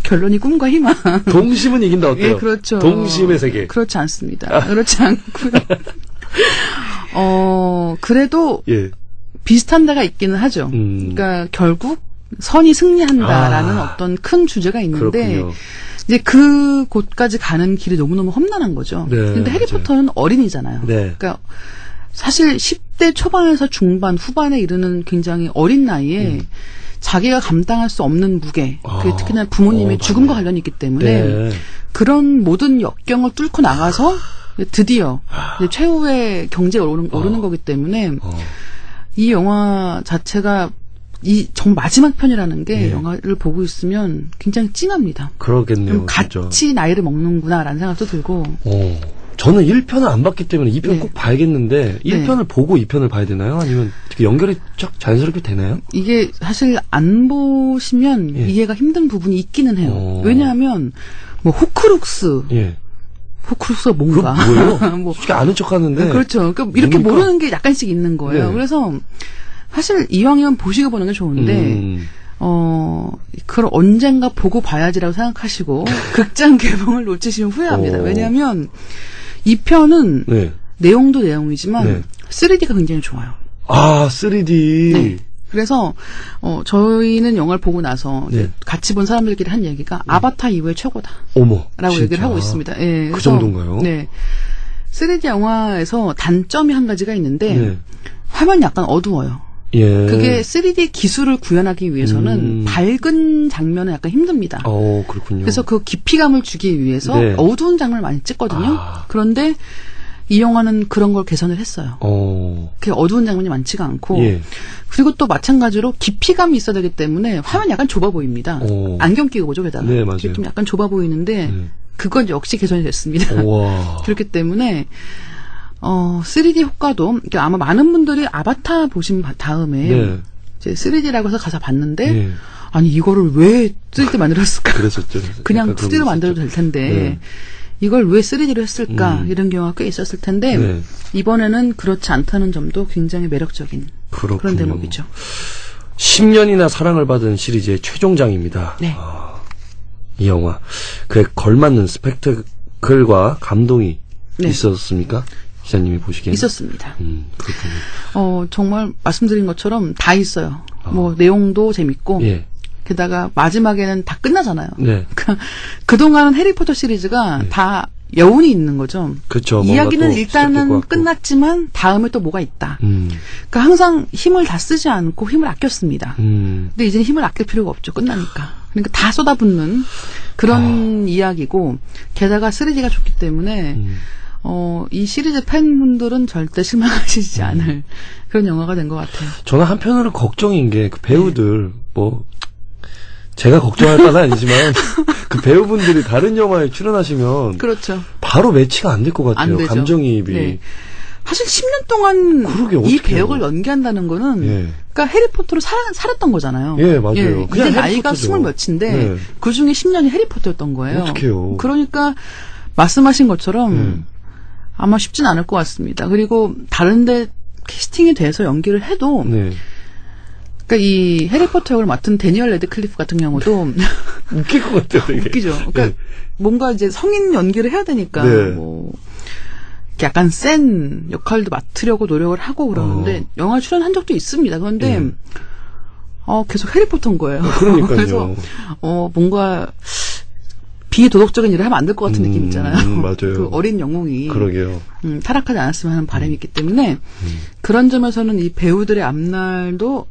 결론이 꿈과 희망. 동심은 이긴다 어때요? 예, 그렇죠. 동심의 세계. 그렇지 않습니다. 그렇지 않고요. 그래도 예. 비슷한 데가 있기는 하죠. 그러니까 결국 선이 승리한다라는 어떤 큰 주제가 있는데 그렇군요. 이제 그 곳까지 가는 길이 너무너무 험난한 거죠. 네, 근데 해리포터는 어린이잖아요. 네. 그러니까 사실 10대 초반에서 중반, 후반에 이르는 굉장히 어린 나이에 자기가 감당할 수 없는 무게, 그게 특히나 부모님의 죽음과 관련이 있기 때문에 네. 그런 모든 역경을 뚫고 나가서 드디어 이제 최후의 경제에 오르는 거기 때문에 이 영화 자체가 이 정말 마지막 편이라는 게 예. 영화를 보고 있으면 굉장히 찡합니다. 그러겠네요. 같이 진짜. 나이를 먹는구나라는 생각도 들고. 저는 1편을 안 봤기 때문에 2편 네. 꼭 봐야겠는데 1편을 보고 2편을 봐야 되나요? 아니면 어떻게 연결이 쫙 자연스럽게 되나요? 이게 사실 안 보시면 예. 이해가 힘든 부분이 있기는 해요. 왜냐하면 뭐 호크룩스 예. 호크룩스가 뭔가 뭐예요? 뭐 솔직히 아는 척 하는데. 그렇죠. 그러니까 이렇게 뭡니까? 모르는 게 약간씩 있는 거예요. 네. 그래서 사실 이왕이면 보시고 보는 게 좋은데 그걸 언젠가 보고 봐야지라고 생각하시고 극장 개봉을 놓치시면 후회합니다. 왜냐하면 이 편은 네. 내용도 내용이지만 네. 3D가 굉장히 좋아요. 아, 3D. 네. 그래서 저희는 영화를 보고 나서 네. 같이 본 사람들끼리 한 얘기가 아바타 이후에 최고다라고 어머. 얘기를 하고 있습니다. 예, 그 그래서, 정도인가요? 네. 3D 영화에서 단점이 한 가지가 있는데 네. 화면이 약간 어두워요. 예. 그게 3D 기술을 구현하기 위해서는 밝은 장면은 약간 힘듭니다. 그렇군요. 그래서 그 깊이감을 주기 위해서 네. 어두운 장면을 많이 찍거든요. 아. 그런데 이 영화는 그런 걸 개선을 했어요. 그게 어두운 장면이 많지가 않고 예. 그리고 또 마찬가지로 깊이감이 있어야 되기 때문에 화면이 약간 좁아 보입니다. 안경 끼고 보죠, 게다가. 네, 맞아요. 좀 약간 좁아 보이는데 그건 역시 개선이 됐습니다. 와. 그렇기 때문에 3D 효과도 그러니까 아마 많은 분들이 아바타 보신 다음에 네. 이제 3D라고 해서 가서 봤는데 예. 아니 이거를 왜 3D 만들었을까? 그랬었죠. 그냥 약간 그런 2D로 거 만들어도 될 텐데 네. 이걸 왜 3D로 했을까? 이런 경우가 꽤 있었을 텐데 네. 이번에는 그렇지 않다는 점도 굉장히 매력적인 그렇군요. 그런 대목이죠. 10년이나 사랑을 받은 시리즈의 최종장입니다. 네. 이 영화. 그에 걸맞는 스펙타클과 감동이 네. 있었습니까? 기자님이 보시기엔? 있었습니다. 그렇군요. 정말 말씀드린 것처럼 다 있어요. 뭐 내용도 재밌고 예. 게다가 마지막에는 다 끝나잖아요. 네. 그동안 해리포터 시리즈가 다 여운이 있는 거죠. 그렇죠. 이야기는 일단은 끝났지만 다음에 또 뭐가 있다. 그러니까 항상 힘을 다 쓰지 않고 힘을 아꼈습니다. 근데 이제는 힘을 아낄 필요가 없죠. 끝나니까. 그러니까 다 쏟아붓는 그런 이야기고 게다가 3D가 좋기 때문에 이 시리즈 팬분들은 절대 실망하시지 않을 그런 영화가 된 것 같아요. 저는 한편으로 걱정인 게 그 배우들 뭐 제가 걱정할 바는 아니지만 그 배우분들이 다른 영화에 출연하시면 그렇죠. 바로 매치가 안 될 것 같아요. 안 되죠. 감정이입이. 네. 사실 10년 동안 그러게, 이 어떡해요. 배역을 연기한다는 거는 예. 그러니까 해리포터로 살았던 거잖아요. 예, 맞아요. 예, 그냥 이제 나이가 해리포터죠. 20몇인데 네. 그중에 10년이 해리포터였던 거예요. 어떡해요. 그러니까 말씀하신 것처럼 아마 쉽진 않을 것 같습니다. 그리고 다른데 캐스팅이 돼서 연기를 해도 네. 그러니까 이 해리포터 역을 맡은 데니얼 레드클리프 같은 경우도 웃길 것 같아요, 되게. 웃기죠. 그러니까 네. 뭔가 이제 성인 연기를 해야 되니까 네. 뭐 약간 센 역할도 맡으려고 노력을 하고 그러는데 영화 출연한 적도 있습니다. 그런데 계속 해리포터인 거예요. 그러니까요. 그래서 뭔가 비도덕적인 일을 하면 안 될 것 같은 느낌 있잖아요. 맞아요. 그 어린 영웅이 그러게요. 타락하지 않았으면 하는 바람이 있기 때문에 그런 점에서는 이 배우들의 앞날도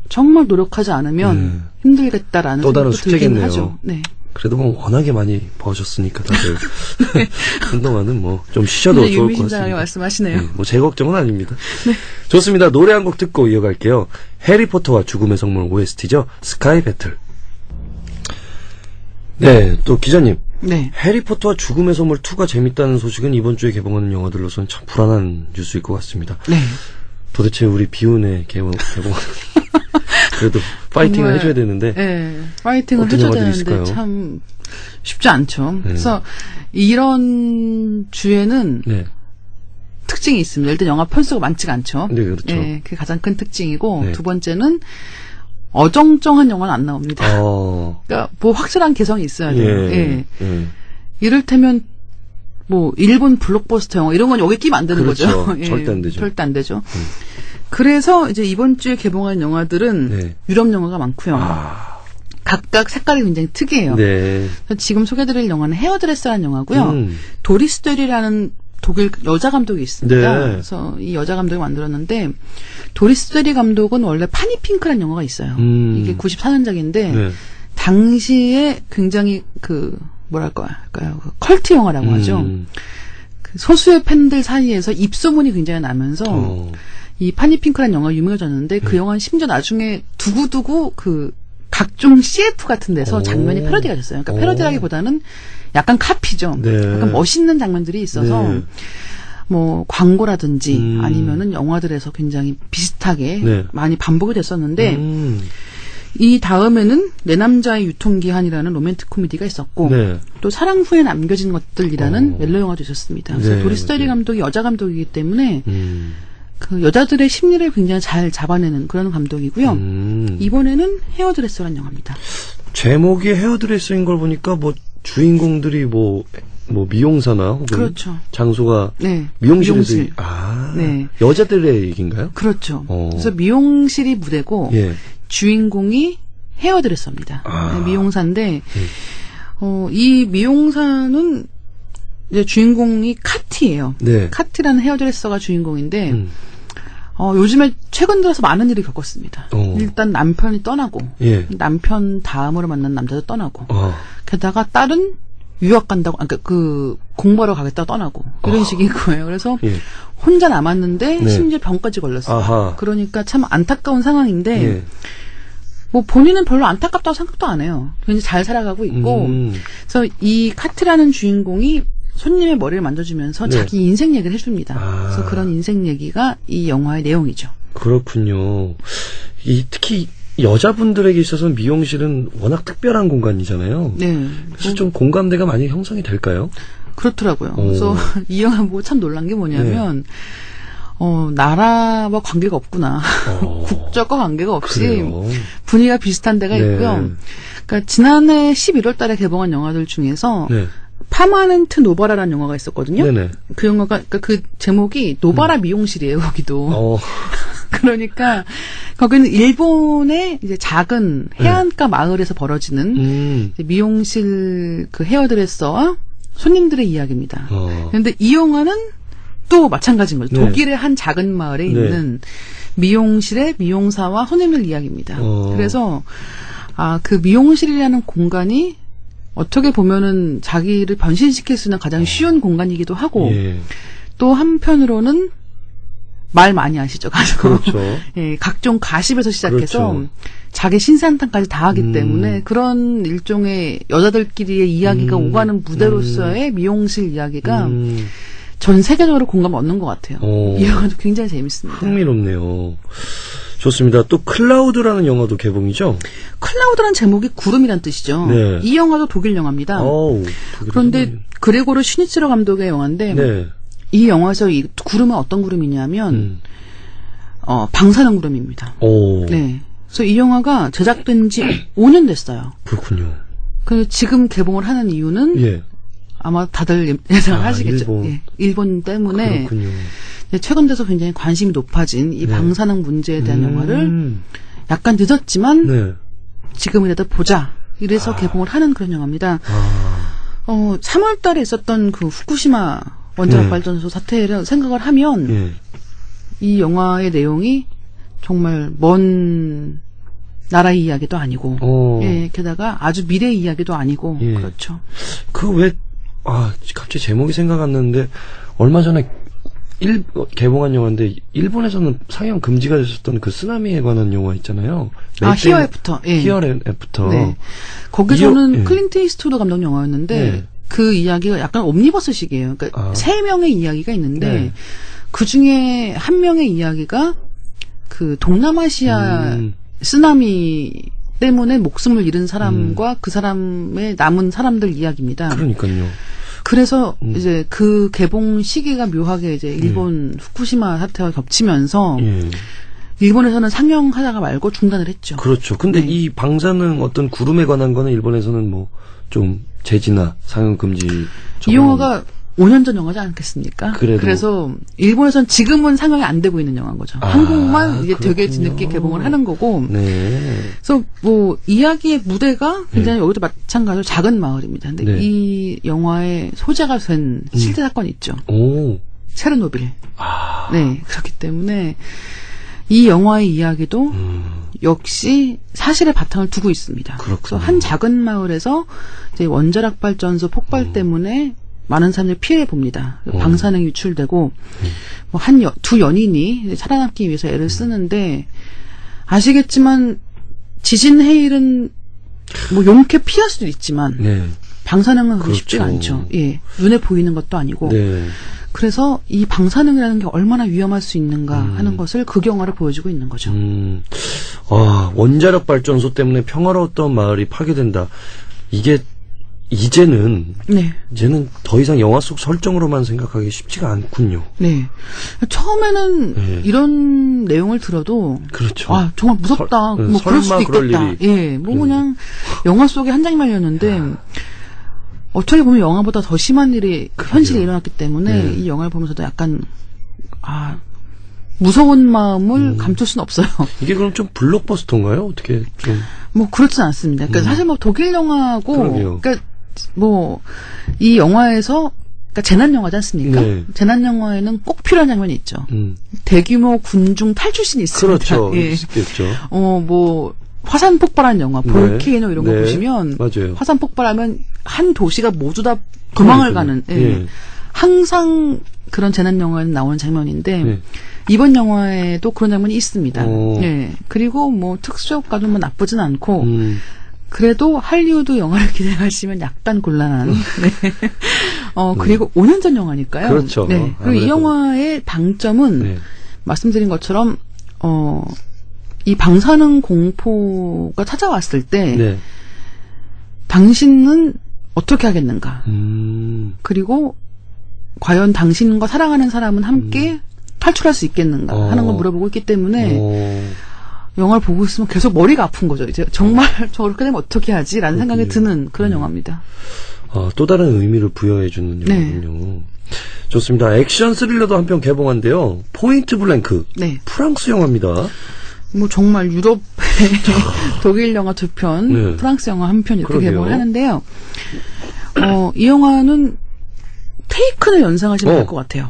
정말 노력하지 않으면 힘들겠다라는 또 다른 생각도 들긴 숙제겠네요. 하죠. 네. 그래도 뭐 워낙에 많이 버셨으니까 다들 한동안은 뭐 좀 쉬셔도 좋을 것 유미심장하게 같습니다. 말씀하시네요. 뭐 제 걱정은 아닙니다. 좋습니다. 노래 한 곡 듣고 이어갈게요. 해리포터와 죽음의 성물 OST죠. 스카이 배틀. 네, 또 기자님. 네. 해리포터와 죽음의 성물 2가 재밌다는 소식은 이번 주에 개봉하는 영화들로서는 참 불안한 뉴스일 것 같습니다. 네. 도대체 우리 비운에 개봉 그래도 파이팅을 정말, 해줘야 되는데 네, 파이팅을 어떤 해줘야 영화들이 되는데 있을까요? 참 쉽지 않죠. 네. 그래서 이런 주에는 네, 특징이 있습니다. 일단 영화 편수가 많지가 않죠. 네 그렇죠. 예, 그게 가장 큰 특징이고 네. 두 번째는 어정쩡한 영화는 안 나옵니다. 그러니까 뭐 확실한 개성이 있어야 돼요. 예. 이를테면 뭐 일본 블록버스터 영화 이런 건 여기 끼면 안 되는 그렇죠. 거죠. 절대 안 되죠. 절대 안 되죠. 그래서 이제 이번 주에 개봉한 영화들은 네. 유럽 영화가 많고요. 각각 색깔이 굉장히 특이해요. 네. 그래서 지금 소개드릴 영화는 헤어드레서라는 영화고요. 도리스 데리라는 독일 여자 감독이 있습니다. 네. 그래서 이 여자 감독이 만들었는데 도리스 데리 감독은 원래 파니핑크라는 영화가 있어요. 이게 94년작인데 네. 당시에 굉장히 그 뭐랄까요? 그 컬트 영화라고 하죠. 그 소수의 팬들 사이에서 입소문이 굉장히 나면서 이 파니핑크라는 영화가 유명해졌는데 그 영화는 심지어 나중에 두고두고 그 각종 CF 같은 데서 장면이 패러디가 됐어요. 그러니까 패러디라기보다는 약간 카피죠. 네. 약간 멋있는 장면들이 있어서 네. 뭐 광고라든지 아니면은 영화들에서 굉장히 비슷하게 네. 많이 반복이 됐었는데 이 다음에는 내 남자의 유통기한이라는 로맨틱 코미디가 있었고 네. 또 사랑 후에 남겨진 것들이라는 멜로 영화도 있었습니다. 그래서 네, 도리스 데리 맞아요. 감독이 여자 감독이기 때문에 그 여자들의 심리를 굉장히 잘 잡아내는 그런 감독이고요. 이번에는 헤어드레서라는 영화입니다. 제목이 헤어드레서인 걸 보니까 뭐 주인공들이 뭐 미용사나 혹은 그렇죠. 장소가 네. 미용실에서 미용실. 네. 여자들의 얘기인가요? 그렇죠. 그래서 미용실이 무대고 예. 주인공이 헤어드레서입니다. 아. 네, 미용사인데 이 미용사는 이제 주인공이 카티예요. 네. 카티라는 헤어드레서가 주인공인데 요즘에 최근 들어서 많은 일을 겪었습니다. 일단 남편이 떠나고 예. 남편 다음으로 만난 남자도 떠나고 게다가 딸은 유학 간다고 그러니까 그 공부하러 가겠다고 떠나고 이런 식인 거예요. 그래서 예. 혼자 남았는데 네. 심지어 병까지 걸렸어요. 아하. 그러니까 참 안타까운 상황인데 예. 뭐 본인은 별로 안타깝다고 생각도 안 해요. 굉장히 잘 살아가고 있고 그래서 이 카트라는 주인공이 손님의 머리를 만져주면서 네. 자기 인생 얘기를 해줍니다. 아. 그래서 그런 인생 얘기가 이 영화의 내용이죠. 그렇군요. 특히 여자분들에게 있어서는 미용실은 워낙 특별한 공간이잖아요. 네. 그래서 좀 공감대가 많이 형성이 될까요? 그렇더라고요. 그래서 이 영화 보고 참 놀란 게 뭐냐면 나라와 관계가 없구나. 국적과 관계가 없이 그래요. 분위기가 비슷한 데가 네. 있고요. 그러니까 지난해 11월 달에 개봉한 영화들 중에서 네. 파마넨트 노바라라는 영화가 있었거든요. 네네. 그 영화가 그러니까 그 제목이 노바라 미용실이에요. 거기도. 그러니까 거기는 일본의 이제 작은 해안가 마을에서 벌어지는 이제 미용실 그 헤어드레서와 손님들의 이야기입니다. 그런데 이 영화는 또 마찬가지인 거죠. 네. 독일의 한 작은 마을에 있는 미용실의 미용사와 손님들 이야기입니다. 그래서 그 미용실이라는 공간이 어떻게 보면은 자기를 변신시킬 수 있는 가장 쉬운 공간이기도 하고 또 한편으로는 말 많이 하시죠. 가서 그렇죠. 예, 각종 가십에서 시작해서 그렇죠. 자기 신산탄까지 다 하기 때문에 그런 일종의 여자들끼리의 이야기가 오가는 무대로서의 미용실 이야기가 전 세계적으로 공감 얻는 것 같아요. 이 영화도 굉장히 재밌습니다. 흥미롭네요. 좋습니다. 또 클라우드라는 영화도 개봉이죠? 클라우드라는 제목이 구름이란 뜻이죠. 네. 이 영화도 독일 영화입니다. 그런데 그레고르 슈니츠러 감독의 영화인데 네. 이 영화에서 이 구름은 어떤 구름이냐면 방사능 구름입니다. 네. 그래서 이 영화가 제작된 지 5년 됐어요. 그렇군요. 그 지금 개봉을 하는 이유는 아마 다들 예상을 하시겠죠. 일본 때문에 그렇군요. 최근 들어서 굉장히 관심이 높아진 이 방사능 문제에 대한 영화를 약간 늦었지만 지금이라도 보자. 이래서 개봉을 하는 그런 영화입니다. 3월 달에 있었던 그 후쿠시마 원자력 발전소 사태를 생각을 하면 이 영화의 내용이 정말 먼 나라의 이야기도 아니고 게다가 아주 미래 이야기도 아니고 그렇죠. 갑자기 제목이 생각 안 나는데 얼마 전에 개봉한 영화인데 일본에서는 상영 금지가 됐었던 그 쓰나미에 관한 영화 있잖아요. 히어 애프터. 히어 애프터. 네. 거기서는 클린트 이스트우드 감독 영화였는데 그 이야기가 약간 옴니버스식이에요. 그러니까 세 명의 이야기가 있는데 그 중에 한 명의 이야기가 그 동남아시아 쓰나미 때문에 목숨을 잃은 사람과 그 사람의 남은 사람들 이야기입니다. 그러니까요. 그래서 이제 그 개봉 시기가 묘하게 이제 일본 후쿠시마 사태와 겹치면서 일본에서는 상영하다가 말고 중단을 했죠. 그렇죠. 근데 이 방사능 어떤 구름에 관한 거는 일본에서는 뭐 좀 제지나 상영 금지. 이 영화가 5년 전 영화지 않겠습니까? 그래서 일본에서는 지금은 상영이 안 되고 있는 영화인 거죠. 한국만 이제 되게 뒤늦게 개봉을 하는 거고. 그래서 뭐 이야기의 무대가 굉장히 여기도 마찬가지로 작은 마을입니다. 근데 이 영화의 소재가 된 실제 사건이 있죠. 체르노빌. 네, 그렇기 때문에 이 영화의 이야기도 역시 사실의 바탕을 두고 있습니다. 그래서 한 작은 마을에서 이제 원자력 발전소 폭발 때문에 많은 사람들이 피해를 봅니다. 방사능이 유출되고 뭐 두 연인이 살아남기 위해서 애를 쓰는데 아시겠지만 지진 해일은 뭐 용케 피할 수도 있지만 방사능은 그렇죠. 쉽지가 않죠. 눈에 보이는 것도 아니고. 그래서 이 방사능이라는 게 얼마나 위험할 수 있는가 하는 것을 그 영화를 보여주고 있는 거죠. 원자력 발전소 때문에 평화로웠던 마을이 파괴된다. 이게 이제는 더 이상 영화 속 설정으로만 생각하기 쉽지가 않군요. 네. 처음에는 이런 내용을 들어도 그렇죠. 정말 무섭다. 뭐 그럴 수도 있겠다. 그냥 영화 속의 한 장면이었는데 어떻게 보면 영화보다 더 심한 일이 현실에 일어났기 때문에 이 영화를 보면서도 약간 무서운 마음을 감출 수는 없어요. 이게 그럼 좀 블록버스터인가요? 어떻게 좀 뭐 그렇진 않습니다. 그러니까 사실 뭐 독일 영화고 그러니까 뭐 이 영화에서 그러니까 재난 영화지 않습니까? 재난 영화에는 꼭 필요한 장면이 있죠. 대규모 군중 탈출신이 있습니다. 그렇죠. 있겠죠. 뭐 화산 폭발한 영화, 볼케이노 이런 거 보시면 화산 폭발하면 한 도시가 모두 다 도망을 가는 항상 그런 재난 영화에는 나오는 장면인데 이번 영화에도 그런 장면이 있습니다. 그리고 뭐 특수효과도 뭐 나쁘진 않고 그래도 할리우드 영화를 기대하시면 약간 곤란한. 그리고 5년 전 영화니까요. 그렇죠. 그리고 이 영화의 방점은 말씀드린 것처럼 이 방사능 공포가 찾아왔을 때 당신은 어떻게 하겠는가? 그리고 과연 당신과 사랑하는 사람은 함께 탈출할 수 있겠는가 하는 걸 물어보고 있기 때문에 영화를 보고 있으면 계속 머리가 아픈 거죠. 이제 정말 저렇게 되면 어떻게 하지라는 생각이 드는 그런 영화입니다. 또 다른 의미를 부여해주는 영화군요. 좋습니다. 액션 스릴러도 한 편 개봉한데요. 포인트 블랭크. 네. 프랑스 영화입니다. 뭐 정말 유럽 독일 영화 2편, 네. 프랑스 영화 1편 이렇게 그러게요. 개봉을 하는데요. 이 영화는 테이큰을 연상하시면 될 것 같아요.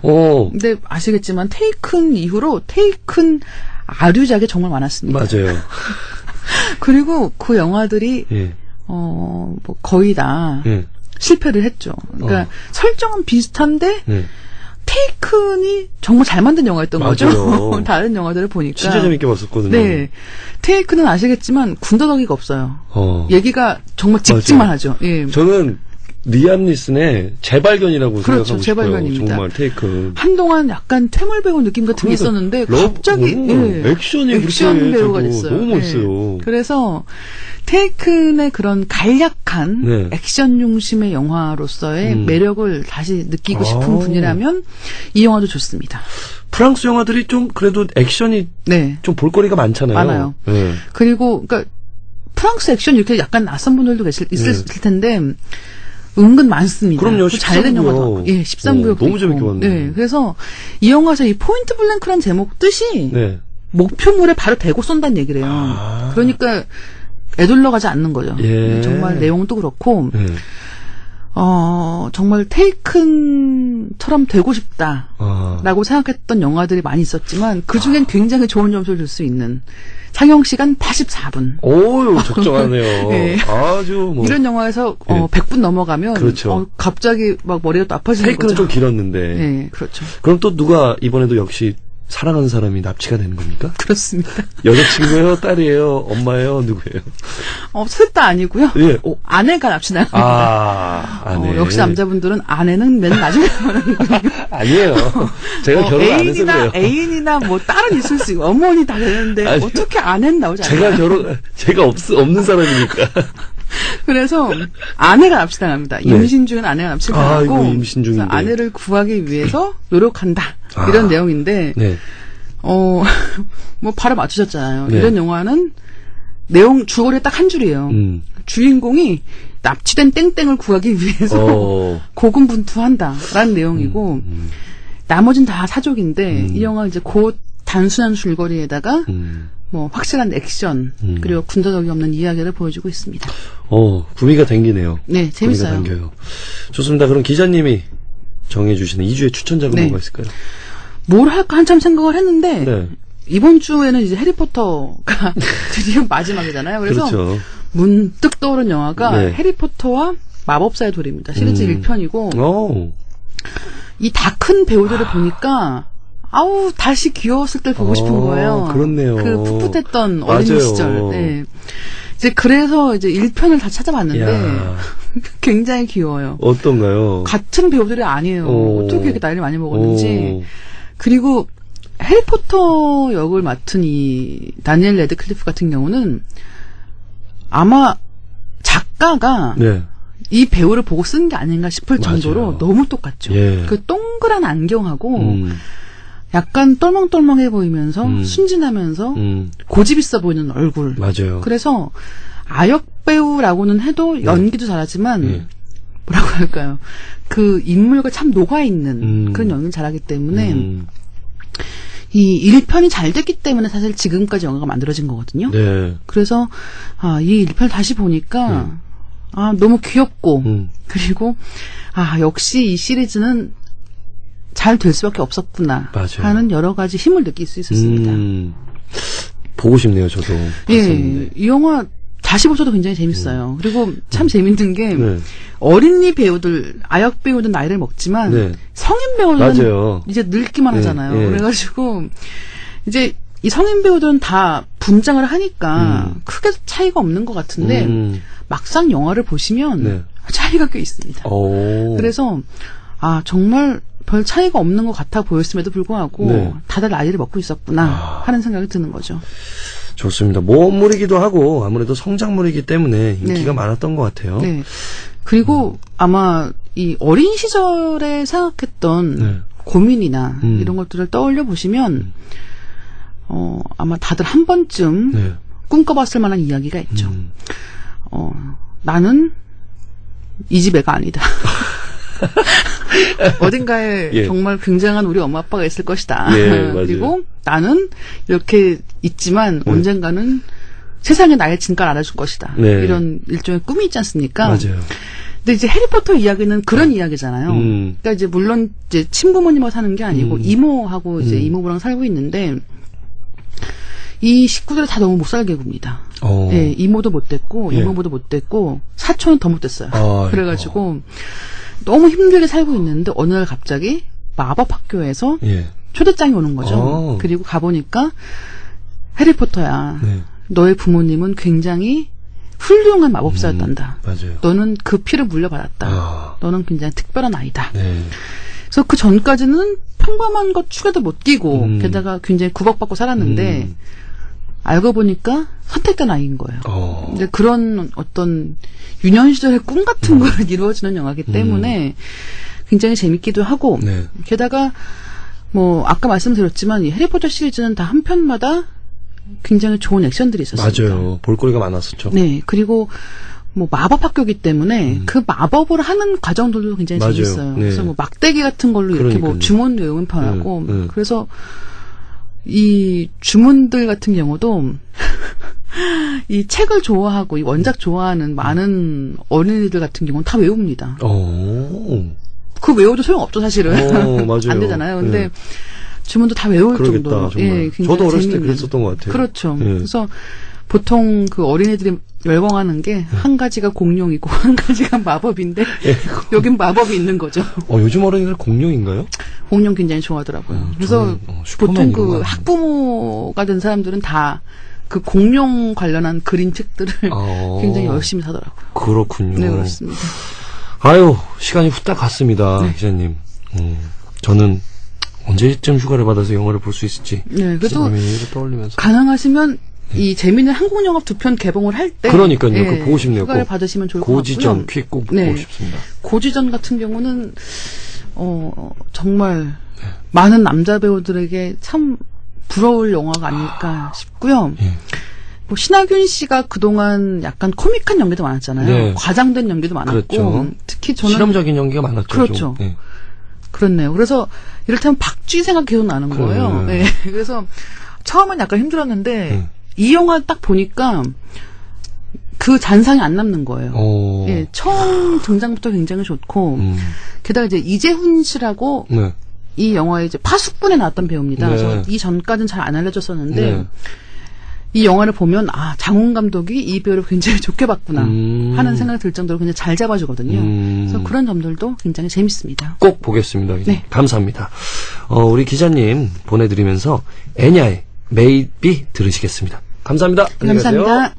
근데 아시겠지만 테이큰 이후로 테이큰 아류작이 정말 많았습니다. 맞아요. 그리고 그 영화들이 예. 뭐 거의 다 예. 실패를 했죠. 그러니까 설정은 비슷한데 예. 테이큰이 정말 잘 만든 영화였던 맞아요. 거죠. 다른 영화들을 보니까. 진짜 재밌게 봤었거든요. 네. 테이크는 아시겠지만 군더더기가 없어요. 어. 얘기가 정말 직진만 맞아요. 하죠. 예. 저는 리암 니슨의 재발견이라고 그렇죠. 생각하고 재발견입니다. 싶어요. 정말 테이크. 한동안 약간 퇴물 배우 느낌 같은 게 있었는데 갑자기 액션이 액션 그렇게 배우가 되고 됐어요. 너무 멋있어요. 예. 그래서 테이큰의 그런 간략한 네. 액션 중심의 영화로서의 매력을 다시 느끼고 싶은 아. 분이라면 이 영화도 좋습니다. 프랑스 영화들이 좀 그래도 액션이 네. 좀 볼거리가 많잖아요. 많아요. 네. 그리고 그러니까 프랑스 액션 이렇게 약간 낯선 분들도 있을 네. 텐데 은근 많습니다. 그럼요. 잘된 13구역. 영화도 예, 13구역 너무 재밌게 봤네. 네, 그래서 이 영화에서 이 포인트 블랭크란 제목 뜻이 네. 목표물에 바로 대고 쏜다는 얘기래요. 아. 그러니까 애둘러 가지 않는 거죠. 예. 정말 내용도 그렇고 네. 정말 테이큰처럼 되고 싶다라고 아. 생각했던 영화들이 많이 있었지만 그중엔 굉장히 좋은 점수를 줄 수 있는 상영 시간 84분. 오유 적정하네요. 네. 아주 뭐 이런 영화에서 예. 100분 넘어가면 그렇죠. 갑자기 막 머리가 또 아파지는 테이크는 거죠. 좀 길었는데. 네, 그렇죠. 그럼 또 누가 이번에도 역시 사랑하는 사람이 납치가 되는 겁니까? 그렇습니다. 여자친구예요, 딸이에요, 엄마예요, 누구예요? 셋 다 아니고요. 예. 아내가 납치당합니다. 아네. 역시 남자분들은 아내는 맨 나중에 아니에요. 제가 결혼 안 해서 그래요. 애인이나 뭐 딸은 있을 수 있고 어머니 다 되는데 아니, 어떻게 아내는 나오지 않아요? 제가 없는 사람이니까. 그래서 아내가 납치당합니다. 임신 중인 아내가 납치당하고 아이고, 임신 중인데. 그래서 아내를 구하기 위해서 노력한다. 이런 내용인데 네. 뭐 바로 맞추셨잖아요. 네. 이런 영화는 줄거리 딱 한 줄이에요. 주인공이 납치된 땡땡을 구하기 위해서 고군분투한다라는 내용이고 나머진 다 사족인데 이 영화 이제 곧 단순한 줄거리에다가 뭐 확실한 액션 그리고 군더더기 없는 이야기를 보여주고 있습니다. 구미가 당기네요. 네, 재밌어요. 구미가 당겨요. 좋습니다. 그럼 기자님이 정해주시는 2주의 추천작은 네. 뭐가 있을까요? 뭘 할까 한참 생각을 했는데 네. 이번 주에는 이제 해리포터가 드디어 마지막이잖아요. 그래서 그렇죠. 문득 떠오른 영화가 네. 해리포터와 마법사의 돌입니다. 시리즈 1편이고 이 다 큰 배우들을 보니까 다시 귀여웠을 때 보고 싶은 거예요. 그렇네요. 그 풋풋했던 어린 맞아요. 시절. 네. 이제 그래서 이제 1편을 다 찾아봤는데 야. 굉장히 귀여워요. 어떤가요? 같은 배우들이 아니에요. 어떻게 이렇게 나이를 많이 먹었는지. 오. 그리고 해리포터 역을 맡은 이 다니엘 레드클리프 같은 경우는 아마 작가가 네. 이 배우를 보고 쓴 게 아닌가 싶을 정도로 맞아요. 너무 똑같죠. 예. 그 동그란 안경하고 약간 똘망똘망해 보이면서 순진하면서 고집 있어 보이는 얼굴. 맞아요. 그래서 아역 배우라고는 해도 연기도 잘하지만 네. 뭐라고 할까요? 그 인물과 참 녹아있는 그런 연기를 잘하기 때문에 이 1편이 잘 됐기 때문에 사실 지금까지 영화가 만들어진 거거든요. 네. 그래서 이 1편을 다시 보니까 너무 귀엽고 그리고 역시 이 시리즈는 잘 될 수밖에 없었구나 맞아요. 하는 여러 가지 힘을 느낄 수 있었습니다. 보고 싶네요, 저도. 예, 이 영화 다시 보셔도 굉장히 재밌어요. 그리고 참 재밌는 게 네. 어린이 배우들, 아역 배우들 나이를 먹지만 네. 성인 배우들은 맞아요. 이제 늙기만 네, 하잖아요. 네. 그래가지고 이제 이 성인 배우들은 다 분장을 하니까 크게 차이가 없는 것 같은데 막상 영화를 보시면 네. 차이가 꽤 있습니다. 그래서 정말 별 차이가 없는 것 같아 보였음에도 불구하고 네. 다들 나이를 먹고 있었구나 하는 생각이 드는 거죠. 좋습니다. 모험물이기도 하고 아무래도 성장물이기 때문에 인기가 네. 많았던 것 같아요. 네. 그리고 아마 이 어린 시절에 생각했던 네. 고민이나 이런 것들을 떠올려 보시면 아마 다들 한 번쯤 네. 꿈꿔봤을 만한 이야기가 있죠. 나는 이 집 애가 아니다. 어딘가에 예. 정말 굉장한 우리 엄마 아빠가 있을 것이다. 예, 맞아요. 그리고 나는 이렇게 있지만 언젠가는 세상에 나의 진가를 알아줄 것이다. 네. 이런 일종의 꿈이 있지 않습니까? 맞아요. 근데 이제 해리포터 이야기는 그런 이야기잖아요. 그러니까 이제 물론 이제 친부모님하고 사는 게 아니고 이모하고 이제 이모부랑 살고 있는데 이 식구들이 다 너무 못 살게 굽니다. 예, 이모도 못 됐고 예. 이모부도 못 됐고 사촌은 더 못 됐어요. 아이고. 그래가지고 너무 힘들게 살고 있는데 어느 날 갑자기 마법 학교에서 예. 초대장이 오는 거죠. 그리고 가보니까 해리포터야. 네. 너의 부모님은 굉장히 훌륭한 마법사였단다. 맞아요. 너는 그 피를 물려받았다. 아. 너는 굉장히 특별한 아이다. 네. 그래서 그 전까지는 평범한 것 축에도 못 끼고 게다가 굉장히 구박받고 살았는데 알고 보니까 선택된 아이인 거예요. 근데 그런 어떤 유년 시절의 꿈 같은 거를 이루어지는 영화이기 때문에 굉장히 재밌기도 하고 네. 게다가 뭐 아까 말씀드렸지만 이 해리포터 시리즈는 다 한 편마다 굉장히 좋은 액션들이 있었습니다. 맞아요. 볼거리가 많았었죠. 네, 그리고 뭐 마법 학교이기 때문에 그 마법을 하는 과정들도 굉장히 맞아요. 재밌어요. 네. 그래서 뭐 막대기 같은 걸로 이렇게 뭐 그러니까요. 주문 외우면 편하고 네. 그래서 이 주문들 같은 경우도 이 책을 좋아하고 이 원작 좋아하는 많은 어린이들 같은 경우는 다 외웁니다. 그 외워도 소용없죠, 사실은. 맞아요. 안 되잖아요. 근데 네. 주문도 다 외울 그러겠다, 정도로. 정말. 예, 굉장히 저도 어렸을 때 재미있는. 그랬었던 것 같아요. 그렇죠. 예. 그래서 보통 그 어린이들이 열광하는 게 한 가지가 공룡이고 한 가지가 마법인데 여긴 마법이 있는 거죠. 요즘 어린이들 공룡인가요? 공룡 굉장히 좋아하더라고요. 그래서 저는, 슈퍼맨 보통 이런 거 그 아니에요. 학부모가 된 사람들은 다 그 공룡 관련한 그림 책들을 굉장히 열심히 사더라고요. 그렇군요. 네, 그렇습니다. 아유, 시간이 후딱 갔습니다, 네. 기자님. 저는 언제쯤 휴가를 받아서 영화를 볼 수 있을지. 네, 그래도 기자님의 얘기를 떠올리면서. 가능하시면 이 재미있는 한국 영화 2편 개봉을 할 때 그러니까요. 그거 보고 싶네요. 휴가를 꼭. 받으시면 좋을 것 같고요. 고지전 퀵 꼭 네. 보고 싶습니다. 고지전 같은 경우는 정말 많은 남자 배우들에게 참 부러울 영화가 아닐까 싶고요. 예. 뭐 신하균 씨가 그동안 약간 코믹한 연기도 많았잖아요. 네. 과장된 연기도 많았고 그렇죠. 특히 저는 실험적인 연기가 많았죠. 그렇죠. 좀. 예. 그렇네요. 그래서 이를테면 박쥐 생각 계속 나는 거예요. 네. 그래서 처음엔 약간 힘들었는데 이 영화 딱 보니까 그 잔상이 안 남는 거예요. 예, 처음 등장부터 굉장히 좋고 게다가 이제 이재훈 씨라고 네. 이 영화에 이제 파수꾼에 나왔던 배우입니다. 네. 그래서 이 전까지는 잘 안 알려졌었는데 네. 이 영화를 보면 장훈 감독이 이 배우를 굉장히 좋게 봤구나 하는 생각이 들 정도로 굉장히 잘 잡아주거든요. 그래서 그런 점들도 굉장히 재밌습니다. 꼭 보겠습니다. 네. 감사합니다. 우리 기자님 보내드리면서 애냐의 Maybe 들으시겠습니다. 감사합니다. 안녕히 가세요. 감사합니다.